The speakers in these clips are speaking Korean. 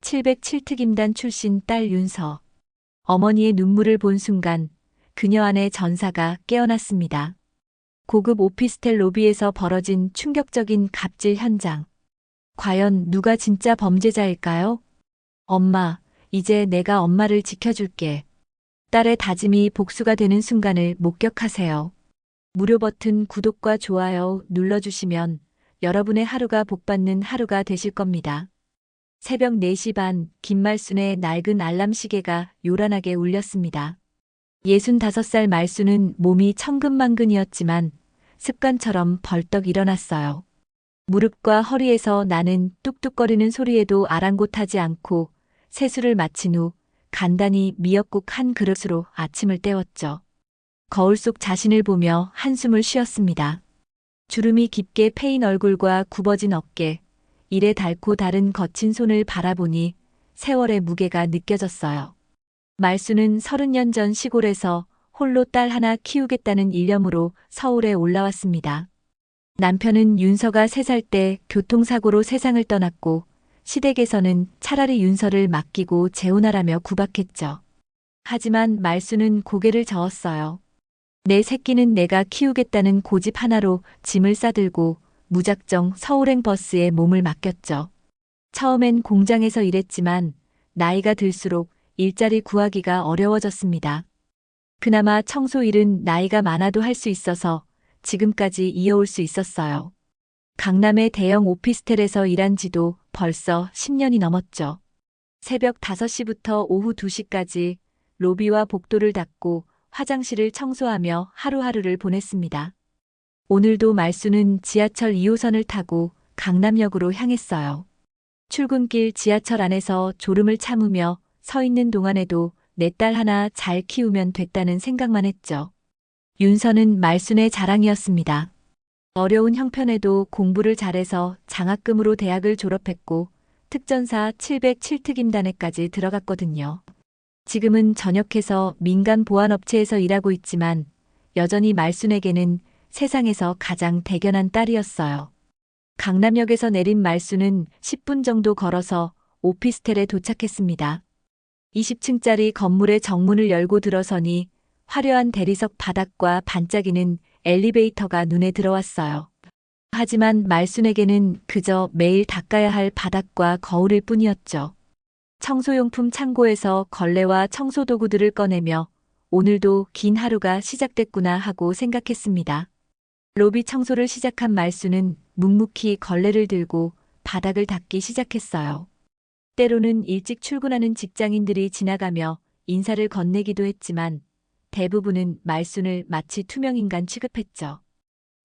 707특임단 출신 딸 윤서. 어머니의 눈물을 본 순간 그녀 안의 전사가 깨어났습니다. 고급 오피스텔 로비에서 벌어진 충격적인 갑질 현장. 과연 누가 진짜 범죄자일까요? 엄마, 이제 내가 엄마를 지켜줄게. 딸의 다짐이 복수가 되는 순간을 목격하세요. 무료 버튼 구독과 좋아요 눌러주시면 여러분의 하루가 복받는 하루가 되실 겁니다. 새벽 4시 반 김말순의 낡은 알람 시계가 요란하게 울렸습니다. 65살 말순은 몸이 천근만근이었지만 습관처럼 벌떡 일어났어요. 무릎과 허리에서 나는 뚝뚝거리는 소리에도 아랑곳하지 않고 세수를 마친 후 간단히 미역국 한 그릇으로 아침을 때웠죠. 거울 속 자신을 보며 한숨을 쉬었습니다. 주름이 깊게 패인 얼굴과 굽어진 어깨, 일에 닳고 다른 거친 손을 바라보니 세월의 무게가 느껴졌어요. 말순은 30년 전 시골에서 홀로 딸 하나 키우겠다는 일념으로 서울에 올라왔습니다. 남편은 윤서가 3살 때 교통사고로 세상을 떠났고 시댁에서는 차라리 윤서를 맡기고 재혼하라며 구박했죠. 하지만 말순은 고개를 저었어요. 내 새끼는 내가 키우겠다는 고집 하나로 짐을 싸들고 무작정 서울행 버스에 몸을 맡겼죠. 처음엔 공장에서 일했지만 나이가 들수록 일자리 구하기가 어려워졌습니다. 그나마 청소 일은 나이가 많아도 할 수 있어서 지금까지 이어올 수 있었어요. 강남의 대형 오피스텔에서 일한 지도 벌써 10년이 넘었죠. 새벽 5시부터 오후 2시까지 로비와 복도를 닦고 화장실을 청소하며 하루하루를 보냈습니다. 오늘도 말순은 지하철 2호선을 타고 강남역으로 향했어요. 출근길 지하철 안에서 졸음을 참으며 서 있는 동안에도 내 딸 하나 잘 키우면 됐다는 생각만 했죠. 윤서는 말순의 자랑이었습니다. 어려운 형편에도 공부를 잘해서 장학금으로 대학을 졸업했고 특전사 707특임단에까지 들어갔거든요. 지금은 전역해서 민간 보안업체에서 일하고 있지만 여전히 말순에게는 세상에서 가장 대견한 딸이었어요. 강남역에서 내린 말순은 10분 정도 걸어서 오피스텔에 도착했습니다. 20층짜리 건물의 정문을 열고 들어서니 화려한 대리석 바닥과 반짝이는 엘리베이터가 눈에 들어왔어요. 하지만 말순에게는 그저 매일 닦아야 할 바닥과 거울일 뿐이었죠. 청소용품 창고에서 걸레와 청소도구들을 꺼내며 오늘도 긴 하루가 시작됐구나 하고 생각했습니다. 로비 청소를 시작한 말순은 묵묵히 걸레를 들고 바닥을 닦기 시작했어요. 때로는 일찍 출근하는 직장인들이 지나가며 인사를 건네기도 했지만 대부분은 말순을 마치 투명인간 취급했죠.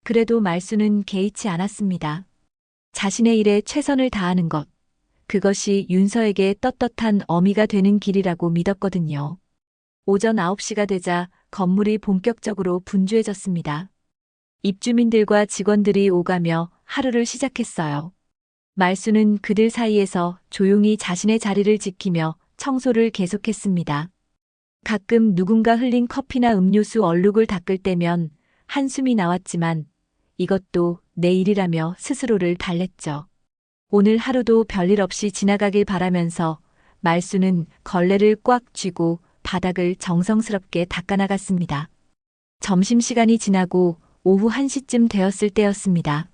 그래도 말순은 개의치 않았습니다. 자신의 일에 최선을 다하는 것, 그것이 윤서에게 떳떳한 어미가 되는 길이라고 믿었거든요. 오전 9시가 되자 건물이 본격적으로 분주해졌습니다. 입주민들과 직원들이 오가며 하루를 시작했어요. 말순은 그들 사이에서 조용히 자신의 자리를 지키며 청소를 계속했습니다. 가끔 누군가 흘린 커피나 음료수 얼룩을 닦을 때면 한숨이 나왔지만 이것도 내 일이라며 스스로를 달랬죠. 오늘 하루도 별일 없이 지나가길 바라면서 말순은 걸레를 꽉 쥐고 바닥을 정성스럽게 닦아나갔습니다. 점심시간이 지나고 오후 1시쯤 되었을 때였습니다.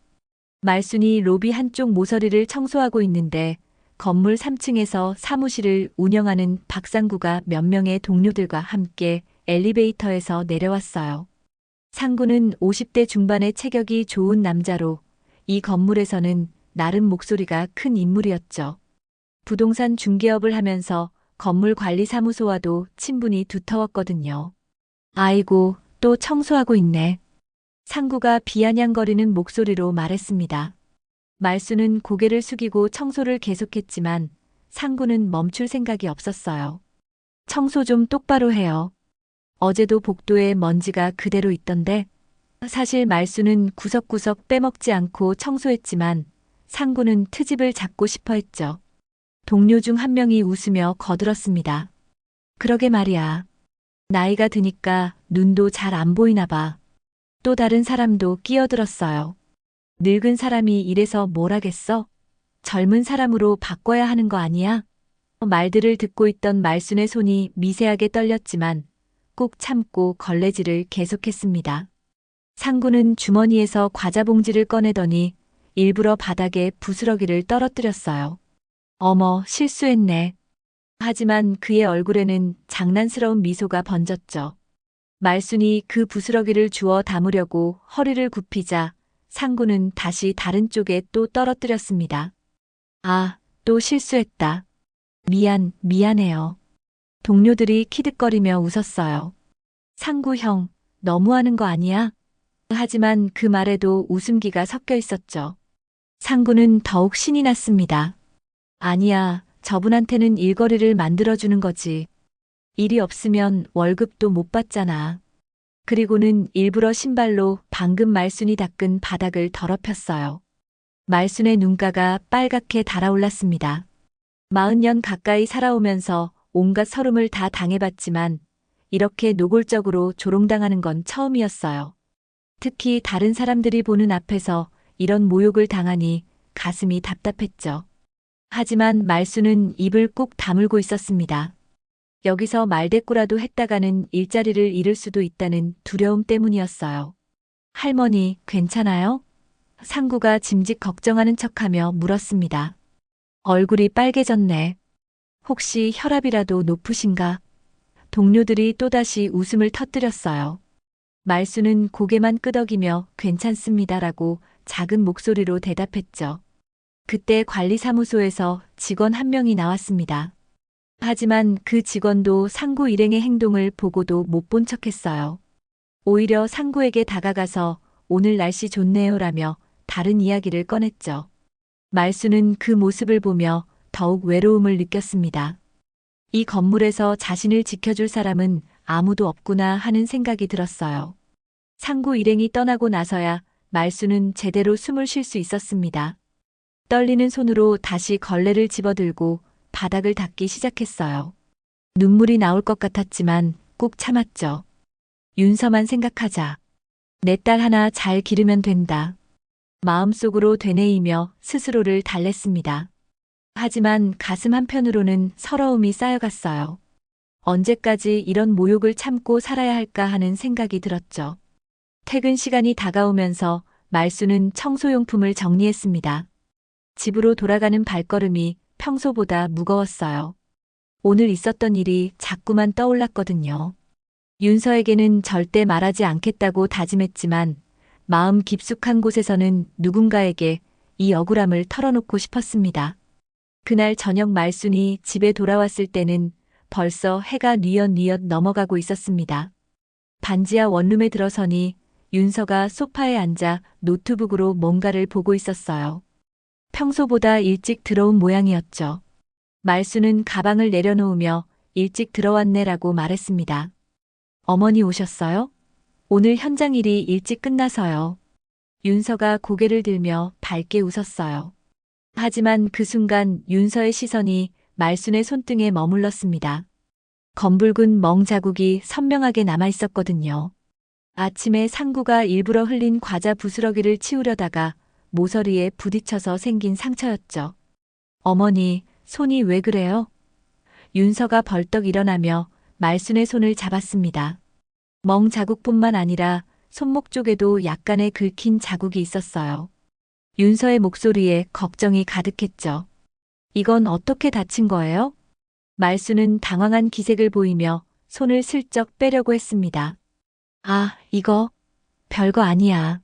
말순이 로비 한쪽 모서리를 청소하고 있는데 건물 3층에서 사무실을 운영하는 박상구가 몇 명의 동료들과 함께 엘리베이터에서 내려왔어요. 상구는 50대 중반의 체격이 좋은 남자로 이 건물에서는 나름 목소리가 큰 인물이었죠. 부동산 중개업을 하면서 건물 관리사무소와도 친분이 두터웠거든요. 아이고, 또 청소하고 있네. 상구가 비아냥거리는 목소리로 말했습니다. 말순은 고개를 숙이고 청소를 계속했지만 상구는 멈출 생각이 없었어요. 청소 좀 똑바로 해요. 어제도 복도에 먼지가 그대로 있던데. 사실 말순은 구석구석 빼먹지 않고 청소했지만 상구는 트집을 잡고 싶어 했죠. 동료 중 한 명이 웃으며 거들었습니다. 그러게 말이야. 나이가 드니까 눈도 잘 안 보이나 봐. 또 다른 사람도 끼어들었어요. 늙은 사람이 이래서 뭘 하겠어? 젊은 사람으로 바꿔야 하는 거 아니야? 말들을 듣고 있던 말순의 손이 미세하게 떨렸지만 꾹 참고 걸레질을 계속했습니다. 상구는 주머니에서 과자 봉지를 꺼내더니 일부러 바닥에 부스러기를 떨어뜨렸어요. 어머, 실수했네. 하지만 그의 얼굴에는 장난스러운 미소가 번졌죠. 말순이 그 부스러기를 주워 담으려고 허리를 굽히자 상구는 다시 다른 쪽에 또 떨어뜨렸습니다. 아, 또 실수했다. 미안해요. 동료들이 키득거리며 웃었어요. 상구 형, 너무하는 거 아니야? 하지만 그 말에도 웃음기가 섞여 있었죠. 상구는 더욱 신이 났습니다. 아니야, 저분한테는 일거리를 만들어주는 거지. 일이 없으면 월급도 못 받잖아. 그리고는 일부러 신발로 방금 말순이 닦은 바닥을 더럽혔어요. 말순의 눈가가 빨갛게 달아올랐습니다. 40년 가까이 살아오면서 온갖 서름을 다 당해봤지만 이렇게 노골적으로 조롱당하는 건 처음이었어요. 특히 다른 사람들이 보는 앞에서 이런 모욕을 당하니 가슴이 답답했죠. 하지만 말순은 입을 꾹 다물고 있었습니다. 여기서 말대꾸라도 했다가는 일자리를 잃을 수도 있다는 두려움 때문이었어요. 할머니, 괜찮아요? 상구가 짐짓 걱정하는 척하며 물었습니다. 얼굴이 빨개졌네. 혹시 혈압이라도 높으신가? 동료들이 또다시 웃음을 터뜨렸어요. 말순은 고개만 끄덕이며 괜찮습니다라고 작은 목소리로 대답했죠. 그때 관리사무소에서 직원 한 명이 나왔습니다. 하지만 그 직원도 상구 일행의 행동을 보고도 못 본 척했어요. 오히려 상구에게 다가가서 오늘 날씨 좋네요라며 다른 이야기를 꺼냈죠. 말순은 그 모습을 보며 더욱 외로움을 느꼈습니다. 이 건물에서 자신을 지켜줄 사람은 아무도 없구나 하는 생각이 들었어요. 상구 일행이 떠나고 나서야 말순은 제대로 숨을 쉴 수 있었습니다. 떨리는 손으로 다시 걸레를 집어들고 바닥을 닦기 시작했어요. 눈물이 나올 것 같았지만 꾹 참았죠. 윤서만 생각하자. 내 딸 하나 잘 기르면 된다. 마음속으로 되뇌이며 스스로를 달랬습니다. 하지만 가슴 한편으로는 서러움이 쌓여갔어요. 언제까지 이런 모욕을 참고 살아야 할까 하는 생각이 들었죠. 퇴근 시간이 다가오면서 말순은 청소용품을 정리했습니다. 집으로 돌아가는 발걸음이 평소보다 무거웠어요. 오늘 있었던 일이 자꾸만 떠올랐거든요. 윤서에게는 절대 말하지 않겠다고 다짐했지만 마음 깊숙한 곳에서는 누군가에게 이 억울함을 털어놓고 싶었습니다. 그날 저녁 말순이 집에 돌아왔을 때는 벌써 해가 뉘엿뉘엿 넘어가고 있었습니다. 반지하 원룸에 들어서니 윤서가 소파에 앉아 노트북으로 뭔가를 보고 있었어요. 평소보다 일찍 들어온 모양이었죠. 말순은 가방을 내려놓으며 일찍 들어왔네라고 말했습니다. 어머니 오셨어요? 오늘 현장 일이 일찍 끝나서요. 윤서가 고개를 들며 밝게 웃었어요. 하지만 그 순간 윤서의 시선이 말순의 손등에 머물렀습니다. 검붉은 멍 자국이 선명하게 남아 있었거든요. 아침에 상구가 일부러 흘린 과자 부스러기를 치우려다가 모서리에 부딪혀서 생긴 상처였죠. 어머니, 손이 왜 그래요? 윤서가 벌떡 일어나며 말순의 손을 잡았습니다. 멍 자국뿐만 아니라 손목 쪽에도 약간의 긁힌 자국이 있었어요. 윤서의 목소리에 걱정이 가득했죠. 이건 어떻게 다친 거예요? 말순은 당황한 기색을 보이며 손을 슬쩍 빼려고 했습니다. 아, 이거 별거 아니야.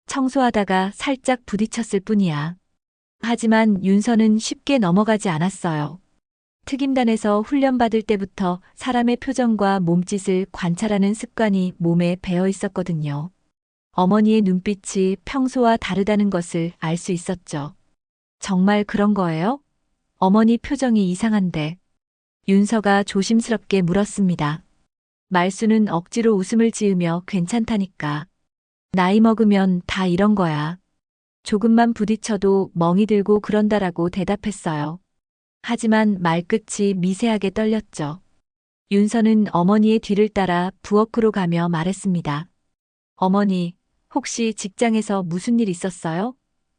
청소하다가 살짝 부딪혔을 뿐이야. 하지만 윤서는 쉽게 넘어가지 않았어요. 특임단에서 훈련받을 때부터 사람의 표정과 몸짓을 관찰하는 습관이 몸에 배어 있었거든요. 어머니의 눈빛이 평소와 다르다는 것을 알 수 있었죠. 정말 그런 거예요? 어머니 표정이 이상한데. 윤서가 조심스럽게 물었습니다. 말순은 억지로 웃음을 지으며 괜찮다니까. 나이 먹으면 다 이런 거야. 조금만 부딪혀도 멍이 들고 그런다라고 대답했어요. 하지만 말끝이 미세하게 떨렸죠. 윤서는 어머니의 뒤를 따라 부엌으로 가며 말했습니다. 어머니, 혹시 직장에서 무슨 일 있었어요?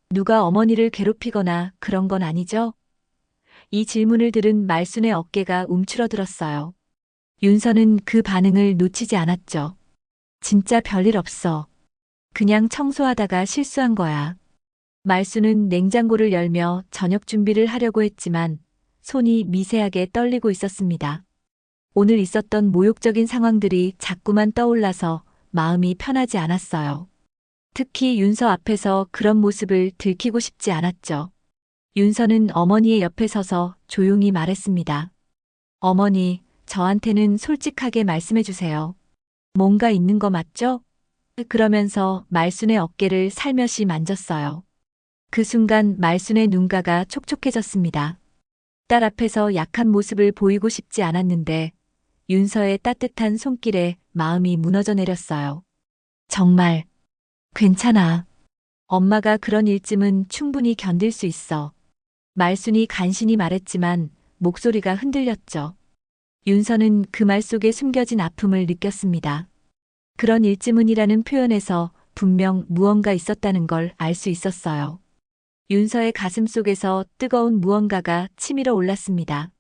누가 어머니를 괴롭히거나 그런 건 아니죠? 이 질문을 들은 말순의 어깨가 움츠러들었어요. 윤서는 그 반응을 놓치지 않았죠. 진짜 별일 없어. 그냥 청소하다가 실수한 거야. 말순은 냉장고를 열며 저녁 준비를 하려고 했지만 손이 미세하게 떨리고 있었습니다. 오늘 있었던 모욕적인 상황들이 자꾸만 떠올라서 마음이 편하지 않았어요. 특히 윤서 앞에서 그런 모습을 들키고 싶지 않았죠. 윤서는 어머니의 옆에 서서 조용히 말했습니다. 어머니, 저한테는 솔직하게 말씀해 주세요. 뭔가 있는 거 맞죠? 그러면서 말순의 어깨를 살며시 만졌어요. 그 순간 말순의 눈가가 촉촉해졌습니다. 딸 앞에서 약한 모습을 보이고 싶지 않았는데 윤서의 따뜻한 손길에 마음이 무너져 내렸어요. 정말 괜찮아. 엄마가 그런 일쯤은 충분히 견딜 수 있어. 말순이 간신히 말했지만 목소리가 흔들렸죠. 윤서는 그 말 속에 숨겨진 아픔을 느꼈습니다. 그런 일쯤은이라는 표현에서 분명 무언가 있었다는 걸 알 수 있었어요. 윤서의 가슴 속에서 뜨거운 무언가가 치밀어 올랐습니다.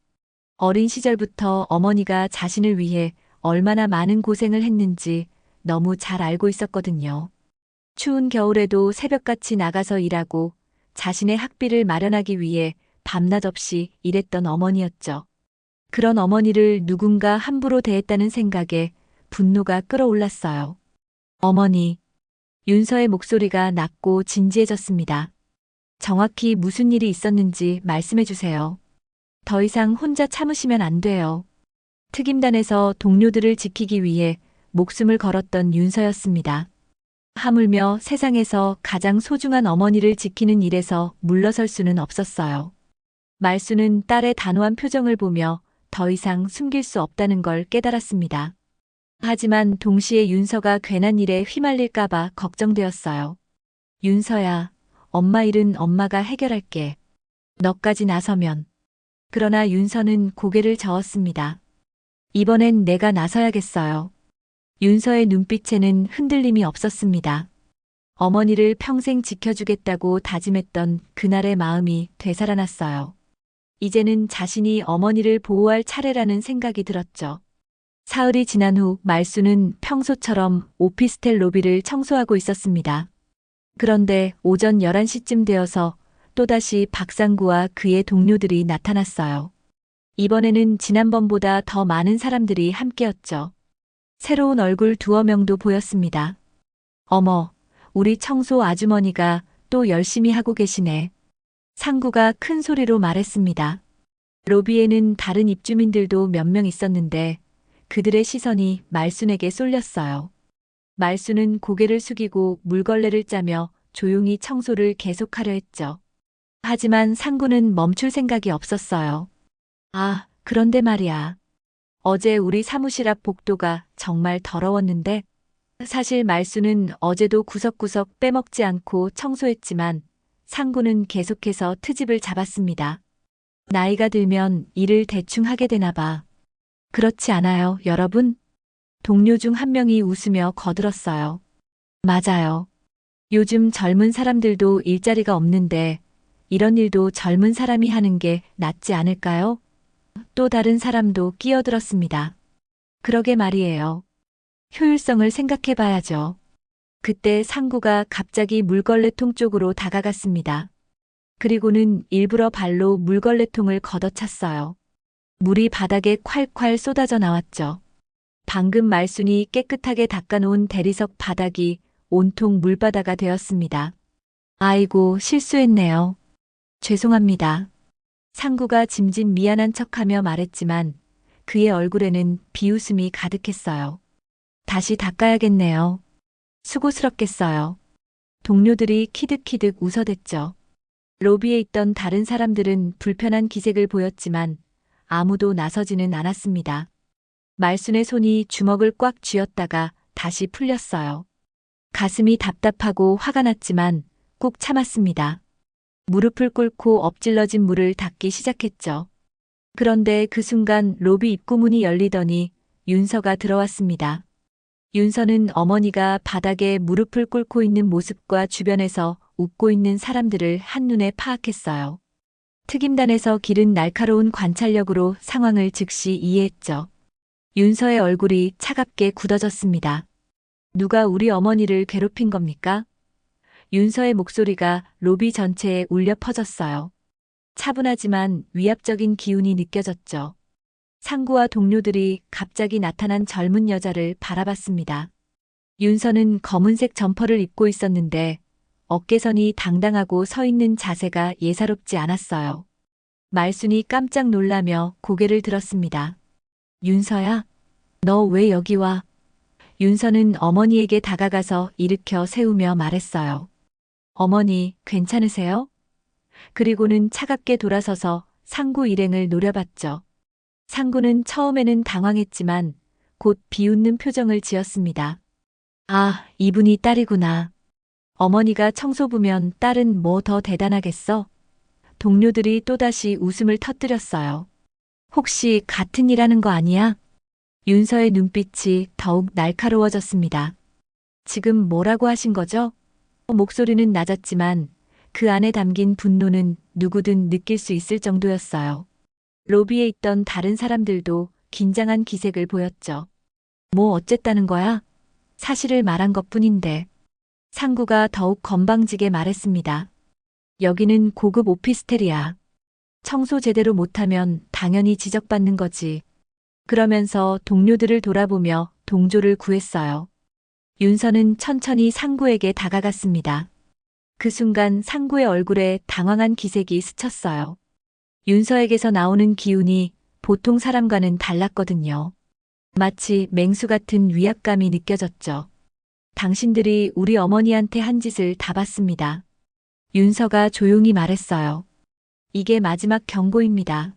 어린 시절부터 어머니가 자신을 위해 얼마나 많은 고생을 했는지 너무 잘 알고 있었거든요. 추운 겨울에도 새벽같이 나가서 일하고 자신의 학비를 마련하기 위해 밤낮 없이 일했던 어머니였죠. 그런 어머니를 누군가 함부로 대했다는 생각에 분노가 끓어올랐어요. 어머니, 윤서의 목소리가 낮고 진지해졌습니다. 정확히 무슨 일이 있었는지 말씀해 주세요. 더 이상 혼자 참으시면 안 돼요. 특임단에서 동료들을 지키기 위해 목숨을 걸었던 윤서였습니다. 하물며 세상에서 가장 소중한 어머니를 지키는 일에서 물러설 수는 없었어요. 말순은 딸의 단호한 표정을 보며 더 이상 숨길 수 없다는 걸 깨달았습니다. 하지만 동시에 윤서가 괜한 일에 휘말릴까봐 걱정되었어요. 윤서야, 엄마 일은 엄마가 해결할게. 너까지 나서면. 그러나 윤서는 고개를 저었습니다. 이번엔 내가 나서야겠어요. 윤서의 눈빛에는 흔들림이 없었습니다. 어머니를 평생 지켜주겠다고 다짐했던 그날의 마음이 되살아났어요. 이제는 자신이 어머니를 보호할 차례라는 생각이 들었죠. 사흘이 지난 후 말순은 평소처럼 오피스텔 로비를 청소하고 있었습니다. 그런데 오전 11시쯤 되어서 또다시 박상구와 그의 동료들이 나타났어요. 이번에는 지난번보다 더 많은 사람들이 함께였죠. 새로운 얼굴 두어 명도 보였습니다. 어머, 우리 청소 아주머니가 또 열심히 하고 계시네. 상구가 큰 소리로 말했습니다. 로비에는 다른 입주민들도 몇 명 있었는데 그들의 시선이 말순에게 쏠렸어요. 말순은 고개를 숙이고 물걸레를 짜며 조용히 청소를 계속하려 했죠. 하지만 상구는 멈출 생각이 없었어요. 아, 그런데 말이야. 어제 우리 사무실 앞 복도가 정말 더러웠는데 사실 말순은 어제도 구석구석 빼먹지 않고 청소했지만 상구는 계속해서 트집을 잡았습니다. 나이가 들면 일을 대충 하게 되나 봐. 그렇지 않아요, 여러분? 동료 중 한 명이 웃으며 거들었어요. 맞아요. 요즘 젊은 사람들도 일자리가 없는데 이런 일도 젊은 사람이 하는 게 낫지 않을까요? 또 다른 사람도 끼어들었습니다. 그러게 말이에요. 효율성을 생각해 봐야죠. 그때 상구가 갑자기 물걸레통 쪽으로 다가갔습니다. 그리고는 일부러 발로 물걸레통을 걷어찼어요. 물이 바닥에 콸콸 쏟아져 나왔죠. 방금 말순이 깨끗하게 닦아놓은 대리석 바닥이 온통 물바다가 되었습니다. 아이고, 실수했네요. 죄송합니다. 상구가 짐짓 미안한 척하며 말했지만 그의 얼굴에는 비웃음이 가득했어요. 다시 닦아야겠네요. 수고스럽겠어요. 동료들이 키득키득 웃어댔죠. 로비에 있던 다른 사람들은 불편한 기색을 보였지만 아무도 나서지는 않았습니다. 말순의 손이 주먹을 꽉 쥐었다가 다시 풀렸어요. 가슴이 답답하고 화가 났지만 꾹 참았습니다. 무릎을 꿇고 엎질러진 물을 닦기 시작했죠. 그런데 그 순간 로비 입구문이 열리더니 윤서가 들어왔습니다. 윤서는 어머니가 바닥에 무릎을 꿇고 있는 모습과 주변에서 웃고 있는 사람들을 한눈에 파악했어요. 특임단에서 기른 날카로운 관찰력으로 상황을 즉시 이해했죠. 윤서의 얼굴이 차갑게 굳어졌습니다. 누가 우리 어머니를 괴롭힌 겁니까? 윤서의 목소리가 로비 전체에 울려 퍼졌어요. 차분하지만 위압적인 기운이 느껴졌죠. 상구와 동료들이 갑자기 나타난 젊은 여자를 바라봤습니다. 윤서는 검은색 점퍼를 입고 있었는데 어깨선이 당당하고 서 있는 자세가 예사롭지 않았어요. 말순이 깜짝 놀라며 고개를 들었습니다. 윤서야, 너 왜 여기 와? 윤서는 어머니에게 다가가서 일으켜 세우며 말했어요. 어머니, 괜찮으세요? 그리고는 차갑게 돌아서서 상구 일행을 노려봤죠. 상구는 처음에는 당황했지만 곧 비웃는 표정을 지었습니다. 아, 이분이 딸이구나. 어머니가 청소부면 딸은 뭐 더 대단하겠어? 동료들이 또다시 웃음을 터뜨렸어요. 혹시 같은 일 하는 거 아니야? 윤서의 눈빛이 더욱 날카로워졌습니다. 지금 뭐라고 하신 거죠? 목소리는 낮았지만 그 안에 담긴 분노는 누구든 느낄 수 있을 정도였어요. 로비에 있던 다른 사람들도 긴장한 기색을 보였죠. 뭐 어쨌다는 거야? 사실을 말한 것뿐인데. 상구가 더욱 건방지게 말했습니다. 여기는 고급 오피스텔이야. 청소 제대로 못하면 당연히 지적받는 거지. 그러면서 동료들을 돌아보며 동조를 구했어요. 윤서는 천천히 상구에게 다가갔습니다. 그 순간 상구의 얼굴에 당황한 기색이 스쳤어요. 윤서에게서 나오는 기운이 보통 사람과는 달랐거든요. 마치 맹수 같은 위압감이 느껴졌죠. 당신들이 우리 어머니한테 한 짓을 다 봤습니다. 윤서가 조용히 말했어요. 이게 마지막 경고입니다.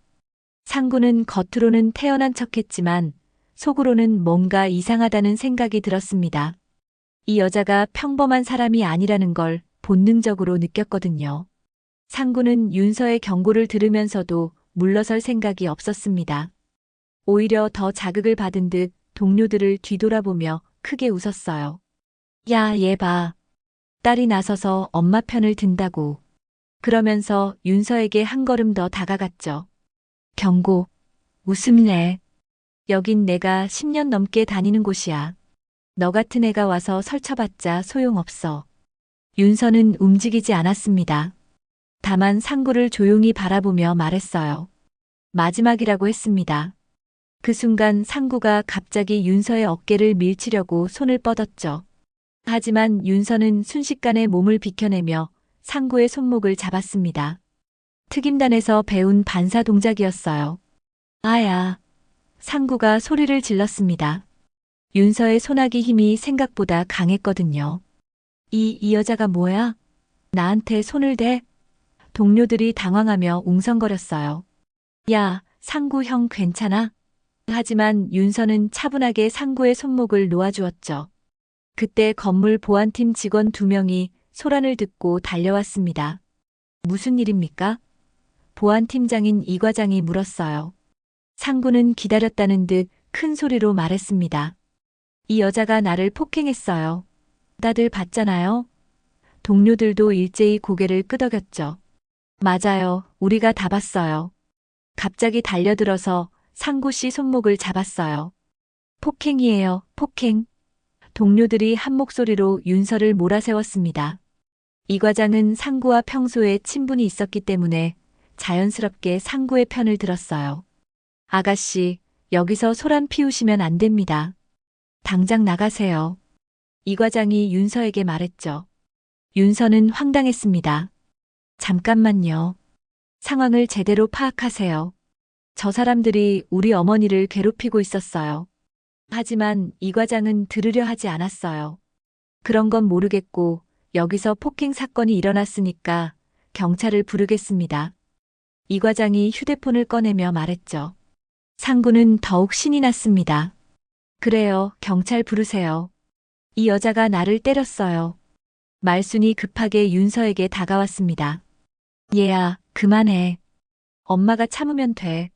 상구는 겉으로는 태연한 척했지만 속으로는 뭔가 이상하다는 생각이 들었습니다. 이 여자가 평범한 사람이 아니라는 걸 본능적으로 느꼈거든요. 상구는 윤서의 경고를 들으면서도 물러설 생각이 없었습니다. 오히려 더 자극을 받은 듯 동료들을 뒤돌아보며 크게 웃었어요. 야, 얘 봐. 딸이 나서서 엄마 편을 든다고. 그러면서 윤서에게 한 걸음 더 다가갔죠. 경고. 웃음내. 여긴 내가 10년 넘게 다니는 곳이야. 너 같은 애가 와서 설쳐봤자 소용없어. 윤서는 움직이지 않았습니다. 다만 상구를 조용히 바라보며 말했어요. 마지막이라고 했습니다. 그 순간 상구가 갑자기 윤서의 어깨를 밀치려고 손을 뻗었죠. 하지만 윤서는 순식간에 몸을 비켜내며 상구의 손목을 잡았습니다. 특임단에서 배운 반사 동작이었어요. 아야. 상구가 소리를 질렀습니다. 윤서의 손아귀 힘이 생각보다 강했거든요. 이 여자가 뭐야? 나한테 손을 대? 동료들이 당황하며 웅성거렸어요. 야, 상구 형 괜찮아? 하지만 윤서는 차분하게 상구의 손목을 놓아주었죠. 그때 건물 보안팀 직원 2명이 소란을 듣고 달려왔습니다. 무슨 일입니까? 보안팀장인 이 과장이 물었어요. 상구는 기다렸다는 듯 큰 소리로 말했습니다. 이 여자가 나를 폭행했어요. 다들 봤잖아요. 동료들도 일제히 고개를 끄덕였죠. 맞아요. 우리가 다 봤어요. 갑자기 달려들어서 상구 씨 손목을 잡았어요. 폭행이에요. 폭행. 동료들이 한 목소리로 윤서를 몰아세웠습니다. 이 과장은 상구와 평소에 친분이 있었기 때문에 자연스럽게 상구의 편을 들었어요. 아가씨, 여기서 소란 피우시면 안 됩니다. 당장 나가세요. 이 과장이 윤서에게 말했죠. 윤서는 황당했습니다. 잠깐만요. 상황을 제대로 파악하세요. 저 사람들이 우리 어머니를 괴롭히고 있었어요. 하지만 이 과장은 들으려 하지 않았어요. 그런 건 모르겠고 여기서 폭행 사건이 일어났으니까 경찰을 부르겠습니다. 이 과장이 휴대폰을 꺼내며 말했죠. 상구는 더욱 신이 났습니다. 그래요, 경찰 부르세요. 이 여자가 나를 때렸어요. 말순이 급하게 윤서에게 다가왔습니다. 얘야, 그만해. 엄마가 참으면 돼.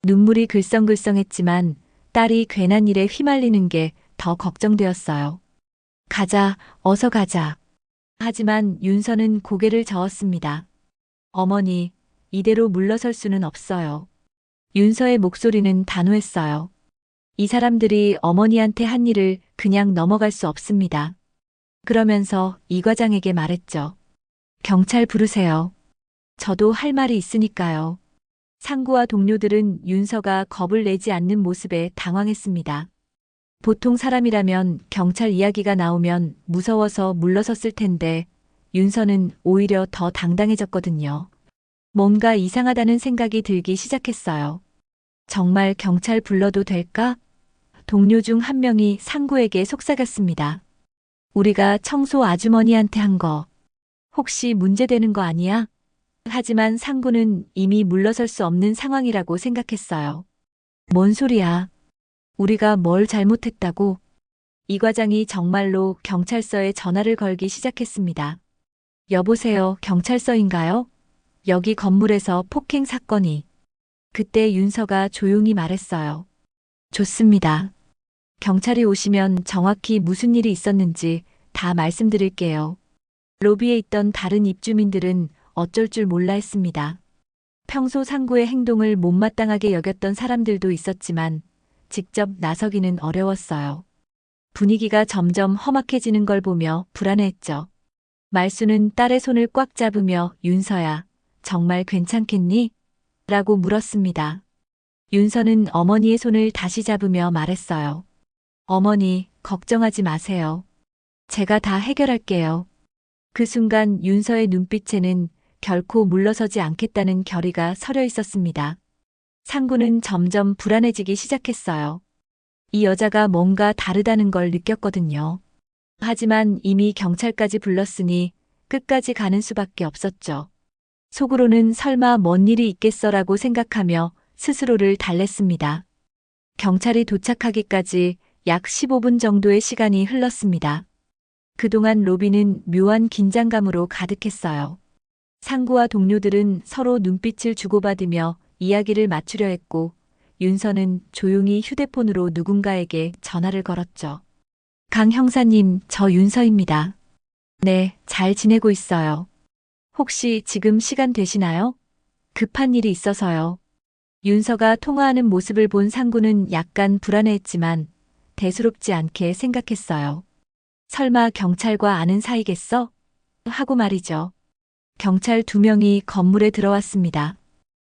눈물이 글썽글썽했지만 딸이 괜한 일에 휘말리는 게 더 걱정되었어요. 가자, 어서 가자. 하지만 윤서는 고개를 저었습니다. 어머니, 이대로 물러설 수는 없어요. 윤서의 목소리는 단호했어요. 이 사람들이 어머니한테 한 일을 그냥 넘어갈 수 없습니다. 그러면서 이 과장에게 말했죠. 경찰 부르세요. 저도 할 말이 있으니까요. 상구와 동료들은 윤서가 겁을 내지 않는 모습에 당황했습니다. 보통 사람이라면 경찰 이야기가 나오면 무서워서 물러섰을 텐데 윤서는 오히려 더 당당해졌거든요. 뭔가 이상하다는 생각이 들기 시작했어요. 정말 경찰 불러도 될까? 동료 중 한 명이 상구에게 속삭였습니다. 우리가 청소 아주머니한테 한 거 혹시 문제되는 거 아니야? 하지만 상구는 이미 물러설 수 없는 상황이라고 생각했어요. 뭔 소리야? 우리가 뭘 잘못했다고? 이 과장이 정말로 경찰서에 전화를 걸기 시작했습니다. 여보세요, 경찰서인가요? 여기 건물에서 폭행 사건이. 그때 윤서가 조용히 말했어요. 좋습니다. 경찰이 오시면 정확히 무슨 일이 있었는지 다 말씀드릴게요. 로비에 있던 다른 입주민들은 어쩔 줄 몰라 했습니다. 평소 상구의 행동을 못마땅하게 여겼던 사람들도 있었지만 직접 나서기는 어려웠어요. 분위기가 점점 험악해지는 걸 보며 불안해했죠. 말수는 딸의 손을 꽉 잡으며 윤서야, 정말 괜찮겠니? 라고 물었습니다. 윤서는 어머니의 손을 다시 잡으며 말했어요. 어머니, 걱정하지 마세요. 제가 다 해결할게요. 그 순간 윤서의 눈빛에는 결코 물러서지 않겠다는 결의가 서려 있었습니다. 상구는 점점 불안해지기 시작했어요. 이 여자가 뭔가 다르다는 걸 느꼈거든요. 하지만 이미 경찰까지 불렀으니 끝까지 가는 수밖에 없었죠. 속으로는 설마 뭔 일이 있겠어라고 생각하며 스스로를 달랬습니다. 경찰이 도착하기까지 약 15분 정도의 시간이 흘렀습니다. 그동안 로비는 묘한 긴장감으로 가득했어요. 상구와 동료들은 서로 눈빛을 주고받으며 이야기를 맞추려 했고 윤서는 조용히 휴대폰으로 누군가에게 전화를 걸었죠. 강 형사님, 저 윤서입니다. 네, 잘 지내고 있어요. 혹시 지금 시간 되시나요? 급한 일이 있어서요. 윤서가 통화하는 모습을 본 상구는 약간 불안해했지만 대수롭지 않게 생각했어요. 설마 경찰과 아는 사이겠어? 하고 말이죠. 경찰 2명이 건물에 들어왔습니다.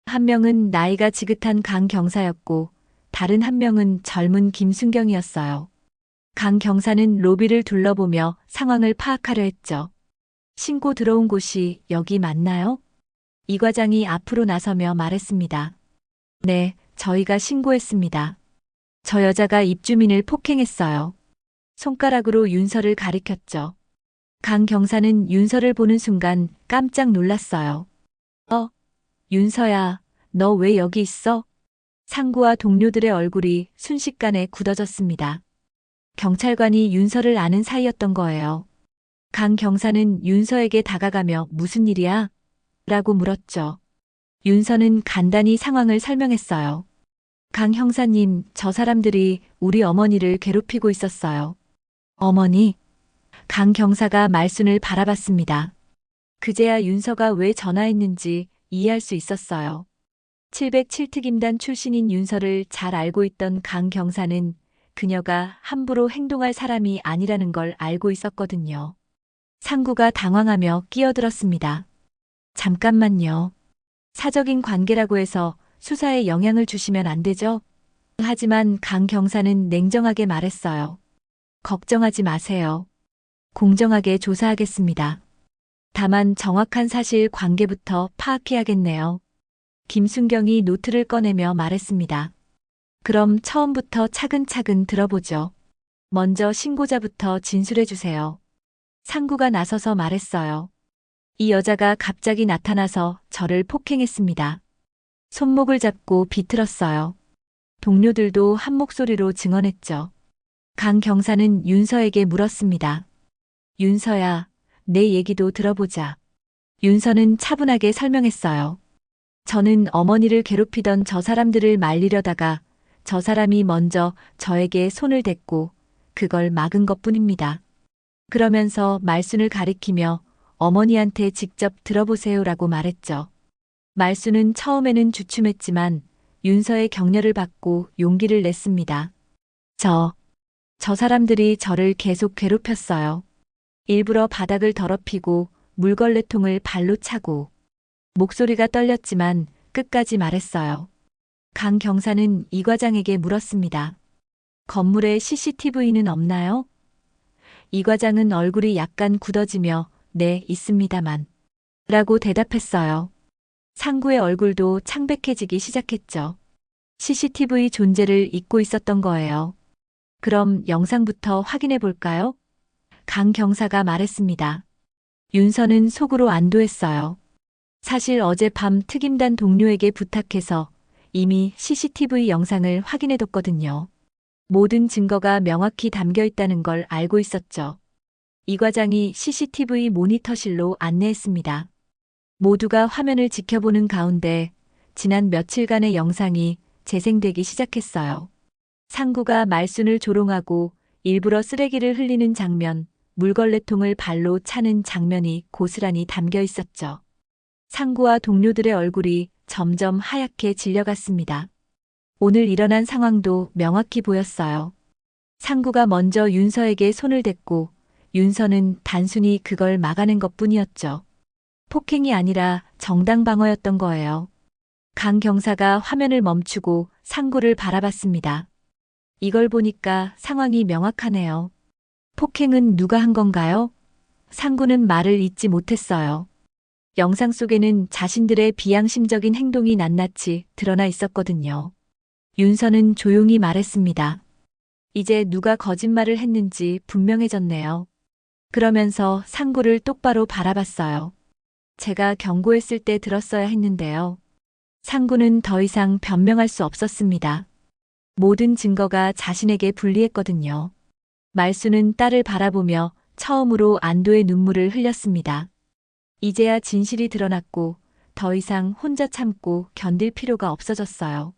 한 명은 나이가 지긋한 강 경사였고 다른 한 명은 젊은 김순경이었어요. 강 경사는 로비를 둘러보며 상황을 파악하려 했죠. 신고 들어온 곳이 여기 맞나요? 이 과장이 앞으로 나서며 말했습니다. 네, 저희가 신고했습니다. 저 여자가 입주민을 폭행했어요. 손가락으로 윤서를 가리켰죠. 강 경사는 윤서를 보는 순간 깜짝 놀랐어요. 윤서야, 너 왜 여기 있어? 상구와 동료들의 얼굴이 순식간에 굳어졌습니다. 경찰관이 윤서를 아는 사이였던 거예요. 강 경사는 윤서에게 다가가며 무슨 일이야? 라고 물었죠. 윤서는 간단히 상황을 설명했어요. 강 형사님, 저 사람들이 우리 어머니를 괴롭히고 있었어요. 어머니? 강 경사가 말순을 바라봤습니다. 그제야 윤서가 왜 전화했는지 이해할 수 있었어요. 707특임단 출신인 윤서를 잘 알고 있던 강 경사는 그녀가 함부로 행동할 사람이 아니라는 걸 알고 있었거든요. 상구가 당황하며 끼어들었습니다. 잠깐만요. 사적인 관계라고 해서 수사에 영향을 주시면 안 되죠? 하지만 강 경사는 냉정하게 말했어요. 걱정하지 마세요. 공정하게 조사하겠습니다. 다만 정확한 사실 관계부터 파악해야겠네요. 김순경이 노트를 꺼내며 말했습니다. 그럼 처음부터 차근차근 들어보죠. 먼저 신고자부터 진술해 주세요. 상구가 나서서 말했어요. 이 여자가 갑자기 나타나서 저를 폭행했습니다. 손목을 잡고 비틀었어요. 동료들도 한 목소리로 증언했죠. 강 경사는 윤서에게 물었습니다. 윤서야, 내 얘기도 들어보자. 윤서는 차분하게 설명했어요. 저는 어머니를 괴롭히던 저 사람들을 말리려다가 저 사람이 먼저 저에게 손을 댔고 그걸 막은 것뿐입니다. 그러면서 말순을 가리키며 어머니한테 직접 들어보세요라고 말했죠. 말수는 처음에는 주춤했지만 윤서의 격려를 받고 용기를 냈습니다. 저 사람들이 저를 계속 괴롭혔어요. 일부러 바닥을 더럽히고 물걸레통을 발로 차고. 목소리가 떨렸지만 끝까지 말했어요. 강 경사는 이 과장에게 물었습니다. 건물에 CCTV는 없나요? 이 과장은 얼굴이 약간 굳어지며 네, 있습니다만 라고 대답했어요. 상구의 얼굴도 창백해지기 시작했죠. CCTV 존재를 잊고 있었던 거예요. 그럼 영상부터 확인해 볼까요? 강 경사가 말했습니다. 윤서는 속으로 안도했어요. 사실 어젯밤 특임단 동료에게 부탁해서 이미 CCTV 영상을 확인해뒀거든요. 모든 증거가 명확히 담겨 있다는 걸 알고 있었죠. 이 과장이 CCTV 모니터실로 안내했습니다. 모두가 화면을 지켜보는 가운데 지난 며칠간의 영상이 재생되기 시작했어요. 상구가 말순을 조롱하고 일부러 쓰레기를 흘리는 장면, 물걸레통을 발로 차는 장면이 고스란히 담겨 있었죠. 상구와 동료들의 얼굴이 점점 하얗게 질려갔습니다. 오늘 일어난 상황도 명확히 보였어요. 상구가 먼저 윤서에게 손을 댔고 윤서는 단순히 그걸 막아낸 것뿐이었죠. 폭행이 아니라 정당 방어였던 거예요. 강 경사가 화면을 멈추고 상구를 바라봤습니다. 이걸 보니까 상황이 명확하네요. 폭행은 누가 한 건가요? 상구는 말을 잇지 못했어요. 영상 속에는 자신들의 비양심적인 행동이 낱낱이 드러나 있었거든요. 윤서는 조용히 말했습니다. 이제 누가 거짓말을 했는지 분명해졌네요. 그러면서 상구를 똑바로 바라봤어요. 제가 경고했을 때 들었어야 했는데요. 상구는 더 이상 변명할 수 없었습니다. 모든 증거가 자신에게 불리했거든요. 말수는 딸을 바라보며 처음으로 안도의 눈물을 흘렸습니다. 이제야 진실이 드러났고 더 이상 혼자 참고 견딜 필요가 없어졌어요.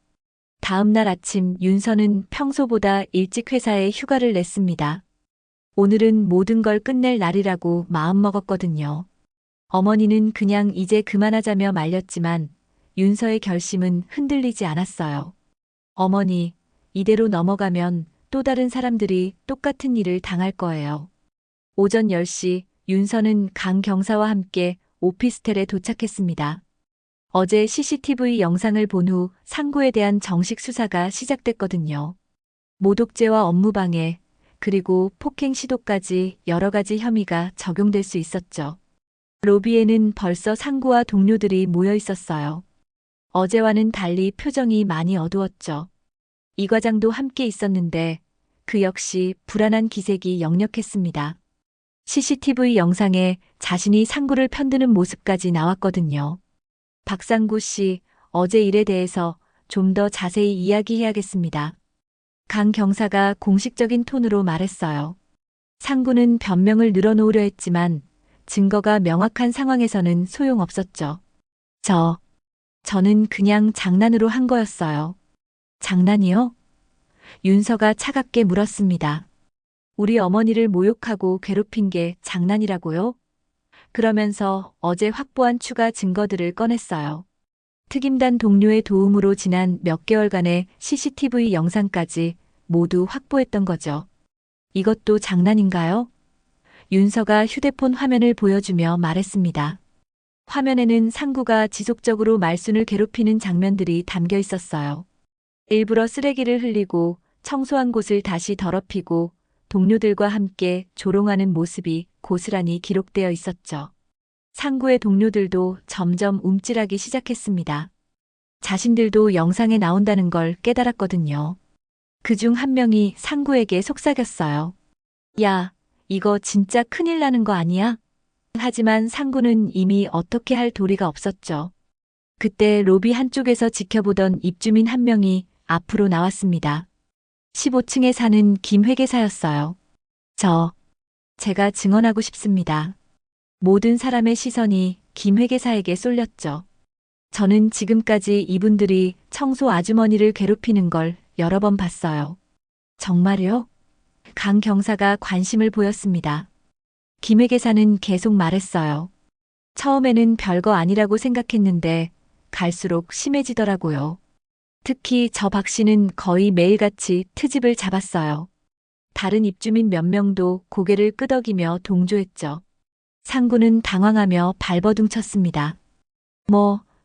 다음 날 아침 윤서는 평소보다 일찍 회사에 휴가를 냈습니다. 오늘은 모든 걸 끝낼 날이라고 마음먹었거든요. 어머니는 그냥 이제 그만하자며 말렸지만 윤서의 결심은 흔들리지 않았어요. 어머니, 이대로 넘어가면 또 다른 사람들이 똑같은 일을 당할 거예요. 오전 10시 윤서는 강 경사와 함께 오피스텔에 도착했습니다. 어제 CCTV 영상을 본 후 상구에 대한 정식 수사가 시작됐거든요. 모독죄와 업무방해, 그리고 폭행 시도까지 여러 가지 혐의가 적용될 수 있었죠. 로비에는 벌써 상구와 동료들이 모여 있었어요. 어제와는 달리 표정이 많이 어두웠죠. 이 과장도 함께 있었는데 그 역시 불안한 기색이 역력했습니다. CCTV 영상에 자신이 상구를 편드는 모습까지 나왔거든요. 박상구 씨, 어제 일에 대해서 좀 더 자세히 이야기해야겠습니다. 강 경사가 공식적인 톤으로 말했어요. 상구는 변명을 늘어놓으려 했지만 증거가 명확한 상황에서는 소용없었죠. 저는 그냥 장난으로 한 거였어요. 장난이요? 윤서가 차갑게 물었습니다. 우리 어머니를 모욕하고 괴롭힌 게 장난이라고요? 그러면서 어제 확보한 추가 증거들을 꺼냈어요. 특임단 동료의 도움으로 지난 몇 개월간의 CCTV 영상까지 모두 확보했던 거죠. 이것도 장난인가요? 윤서가 휴대폰 화면을 보여주며 말했습니다. 화면에는 상구가 지속적으로 말순을 괴롭히는 장면들이 담겨 있었어요. 일부러 쓰레기를 흘리고 청소한 곳을 다시 더럽히고 동료들과 함께 조롱하는 모습이 고스란히 기록되어 있었죠. 상구의 동료들도 점점 움찔하기 시작했습니다. 자신들도 영상에 나온다는 걸 깨달았거든요. 그중 한 명이 상구에게 속삭였어요. 야, 이거 진짜 큰일 나는 거 아니야? 하지만 상구는 이미 어떻게 할 도리가 없었죠. 그때 로비 한쪽에서 지켜보던 입주민 한 명이 앞으로 나왔습니다. 15층에 사는 김 회계사였어요. 제가 증언하고 싶습니다. 모든 사람의 시선이 김 회계사에게 쏠렸죠. 저는 지금까지 이분들이 청소 아주머니를 괴롭히는 걸 여러 번 봤어요. 정말요? 강 경사가 관심을 보였습니다. 김 회계사는 계속 말했어요. 처음에는 별거 아니라고 생각했는데 갈수록 심해지더라고요. 특히 저 박 씨는 거의 매일같이 트집을 잡았어요. 다른 입주민 몇 명도 고개를 끄덕이며 동조했죠. 상구는 당황하며 발버둥 쳤습니다.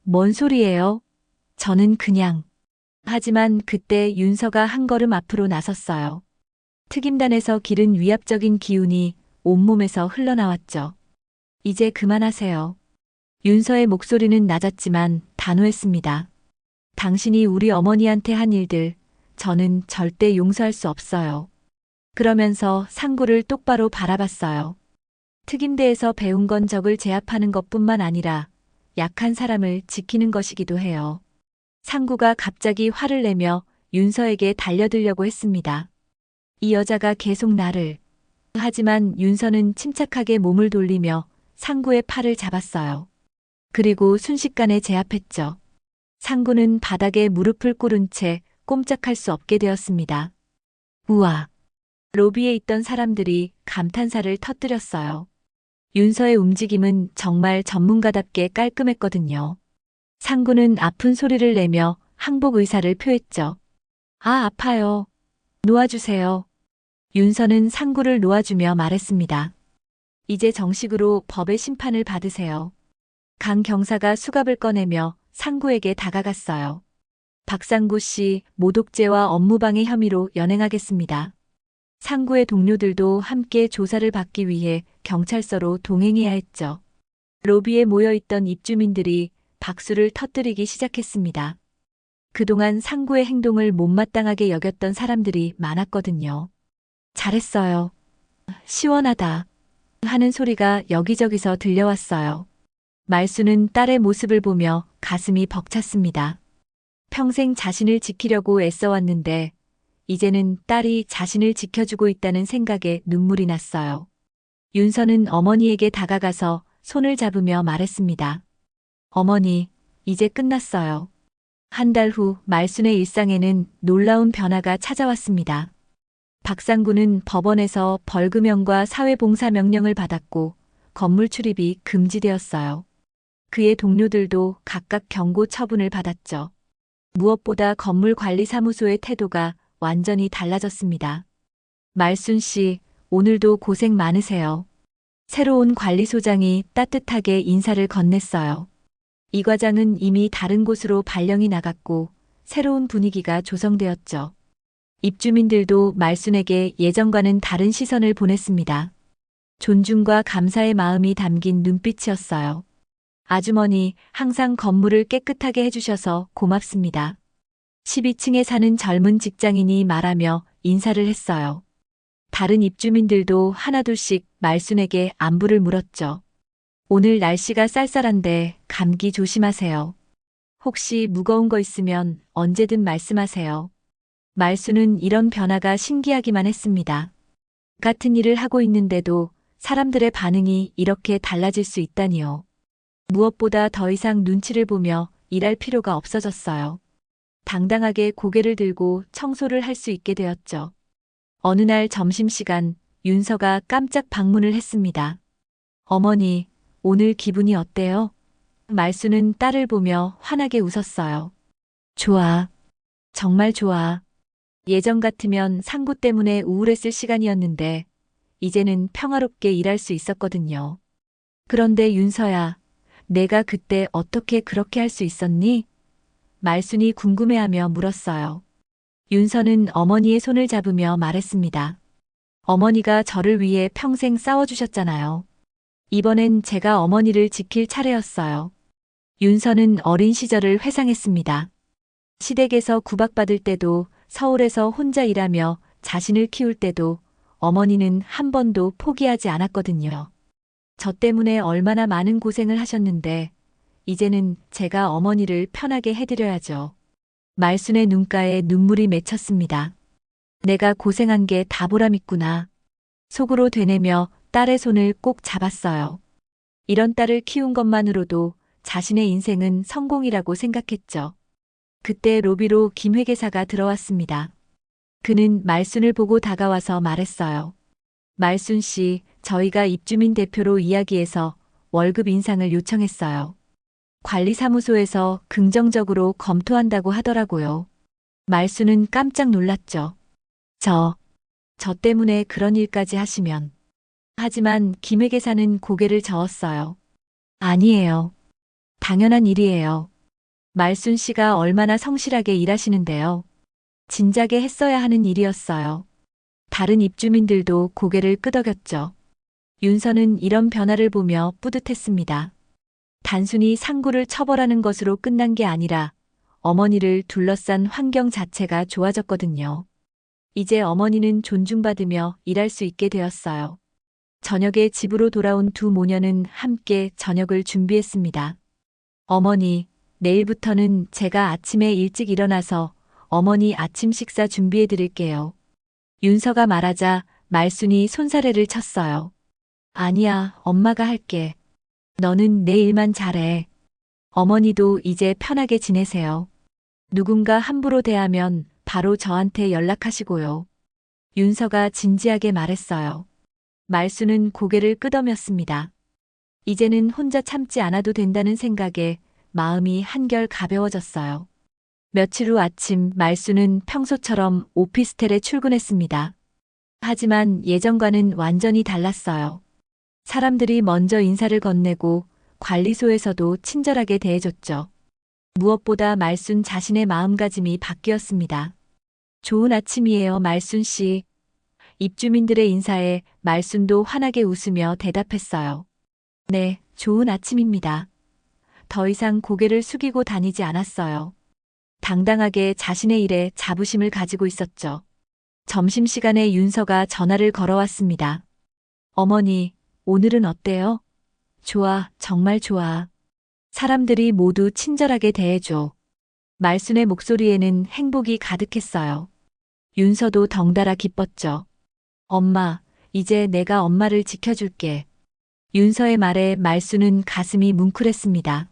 뭔 소리예요? 저는 그냥. 하지만 그때 윤서가 한 걸음 앞으로 나섰어요. 특임단에서 기른 위압적인 기운이 온몸에서 흘러나왔죠. 이제 그만하세요. 윤서의 목소리는 낮았지만 단호했습니다. 당신이 우리 어머니한테 한 일들, 저는 절대 용서할 수 없어요. 그러면서 상구를 똑바로 바라봤어요. 특임대에서 배운 건 적을 제압하는 것뿐만 아니라 약한 사람을 지키는 것이기도 해요. 상구가 갑자기 화를 내며 윤서에게 달려들려고 했습니다. 이 여자가 계속 나를. 하지만 윤서는 침착하게 몸을 돌리며 상구의 팔을 잡았어요. 그리고 순식간에 제압했죠. 상구는 바닥에 무릎을 꿇은 채 꼼짝할 수 없게 되었습니다. 우와! 로비에 있던 사람들이 감탄사를 터뜨렸어요. 윤서의 움직임은 정말 전문가답게 깔끔했거든요. 상구는 아픈 소리를 내며 항복 의사를 표했죠. 아파요. 놓아주세요. 윤서는 상구를 놓아주며 말했습니다. 이제 정식으로 법의 심판을 받으세요. 강 경사가 수갑을 꺼내며 상구에게 다가갔어요. 박상구 씨 모독죄와 업무방해 혐의로 연행하겠습니다. 상구의 동료들도 함께 조사를 받기 위해 경찰서로 동행해야 했죠. 로비에 모여있던 입주민들이 박수를 터뜨리기 시작했습니다. 그동안 상구의 행동을 못마땅하게 여겼던 사람들이 많았거든요. 잘했어요. 시원하다. 하는 소리가 여기저기서 들려왔어요. 말수는 딸의 모습을 보며 가슴이 벅찼습니다. 평생 자신을 지키려고 애써왔는데 이제는 딸이 자신을 지켜주고 있다는 생각에 눈물이 났어요. 윤서는 어머니에게 다가가서 손을 잡으며 말했습니다. 어머니, 이제 끝났어요. 한 달 후 말순의 일상에는 놀라운 변화가 찾아왔습니다. 박상구는 법원에서 벌금형과 사회봉사 명령을 받았고 건물 출입이 금지되었어요. 그의 동료들도 각각 경고 처분을 받았죠. 무엇보다 건물관리사무소의 태도가 완전히 달라졌습니다. 말순 씨, 오늘도 고생 많으세요. 새로운 관리소장이 따뜻하게 인사를 건넸어요. 이 과장은 이미 다른 곳으로 발령이 나갔고 새로운 분위기가 조성되었죠. 입주민들도 말순에게 예전과는 다른 시선을 보냈습니다. 존중과 감사의 마음이 담긴 눈빛이었어요. 아주머니, 항상 건물을 깨끗하게 해주셔서 고맙습니다. 12층에 사는 젊은 직장인이 말하며 인사를 했어요. 다른 입주민들도 하나둘씩 말순에게 안부를 물었죠. 오늘 날씨가 쌀쌀한데 감기 조심하세요. 혹시 무거운 거 있으면 언제든 말씀하세요. 말순은 이런 변화가 신기하기만 했습니다. 같은 일을 하고 있는데도 사람들의 반응이 이렇게 달라질 수 있다니요. 무엇보다 더 이상 눈치를 보며 일할 필요가 없어졌어요. 당당하게 고개를 들고 청소를 할 수 있게 되었죠. 어느 날 점심시간 윤서가 깜짝 방문을 했습니다. 어머니, 오늘 기분이 어때요? 말순은 딸을 보며 환하게 웃었어요. 좋아. 정말 좋아. 예전 같으면 상구 때문에 우울했을 시간이었는데 이제는 평화롭게 일할 수 있었거든요. 그런데 윤서야, 내가 그때 어떻게 그렇게 할 수 있었니? 말순이 궁금해하며 물었어요. 윤서는 어머니의 손을 잡으며 말했습니다. 어머니가 저를 위해 평생 싸워주셨잖아요. 이번엔 제가 어머니를 지킬 차례였어요. 윤서는 어린 시절을 회상했습니다. 시댁에서 구박받을 때도 서울에서 혼자 일하며 자신을 키울 때도 어머니는 한 번도 포기하지 않았거든요. 저 때문에 얼마나 많은 고생을 하셨는데 이제는 제가 어머니를 편하게 해드려야죠. 말순의 눈가에 눈물이 맺혔습니다. 내가 고생한 게 다 보람있구나. 속으로 되뇌며 딸의 손을 꼭 잡았어요. 이런 딸을 키운 것만으로도 자신의 인생은 성공이라고 생각했죠. 그때 로비로 김 회계사가 들어왔습니다. 그는 말순을 보고 다가와서 말했어요. 말순 씨, 저희가 입주민 대표로 이야기해서 월급 인상을 요청했어요. 관리사무소에서 긍정적으로 검토한다고 하더라고요. 말수는 깜짝 놀랐죠. 저 때문에 그런 일까지 하시면. 하지만 김회계사는 고개를 저었어요. 아니에요. 당연한 일이에요. 말순 씨가 얼마나 성실하게 일하시는데요. 진작에 했어야 하는 일이었어요. 다른 입주민들도 고개를 끄덕였죠. 윤서는 이런 변화를 보며 뿌듯했습니다. 단순히 상구를 처벌하는 것으로 끝난 게 아니라 어머니를 둘러싼 환경 자체가 좋아졌거든요. 이제 어머니는 존중받으며 일할 수 있게 되었어요. 저녁에 집으로 돌아온 두 모녀는 함께 저녁을 준비했습니다. 어머니, 내일부터는 제가 아침에 일찍 일어나서 어머니 아침 식사 준비해 드릴게요. 윤서가 말하자 말순이 손사래를 쳤어요. 아니야, 엄마가 할게. 너는 내 일만 잘해. 어머니도 이제 편하게 지내세요. 누군가 함부로 대하면 바로 저한테 연락하시고요. 윤서가 진지하게 말했어요. 말수는 고개를 끄덕였습니다. 이제는 혼자 참지 않아도 된다는 생각에 마음이 한결 가벼워졌어요. 며칠 후 아침 말수는 평소처럼 오피스텔에 출근했습니다. 하지만 예전과는 완전히 달랐어요. 사람들이 먼저 인사를 건네고 관리소에서도 친절하게 대해줬죠. 무엇보다 말순 자신의 마음가짐이 바뀌었습니다. 좋은 아침이에요, 말순 씨. 입주민들의 인사에 말순도 환하게 웃으며 대답했어요. 네, 좋은 아침입니다. 더 이상 고개를 숙이고 다니지 않았어요. 당당하게 자신의 일에 자부심을 가지고 있었죠. 점심시간에 윤서가 전화를 걸어왔습니다. 어머니, 오늘은 어때요? 좋아, 정말 좋아. 사람들이 모두 친절하게 대해줘. 말순의 목소리에는 행복이 가득했어요. 윤서도 덩달아 기뻤죠. 엄마, 이제 내가 엄마를 지켜줄게. 윤서의 말에 말순은 가슴이 뭉클했습니다.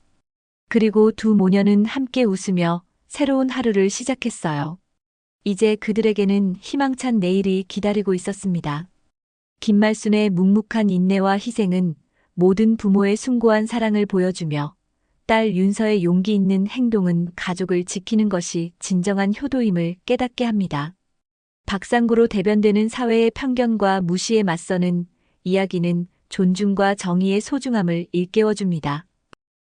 그리고 두 모녀는 함께 웃으며 새로운 하루를 시작했어요. 이제 그들에게는 희망찬 내일이 기다리고 있었습니다. 김말순의 묵묵한 인내와 희생은 모든 부모의 숭고한 사랑을 보여주며 딸 윤서의 용기 있는 행동은 가족을 지키는 것이 진정한 효도임을 깨닫게 합니다. 박상구로 대변되는 사회의 편견과 무시에 맞서는 이야기는 존중과 정의의 소중함을 일깨워줍니다.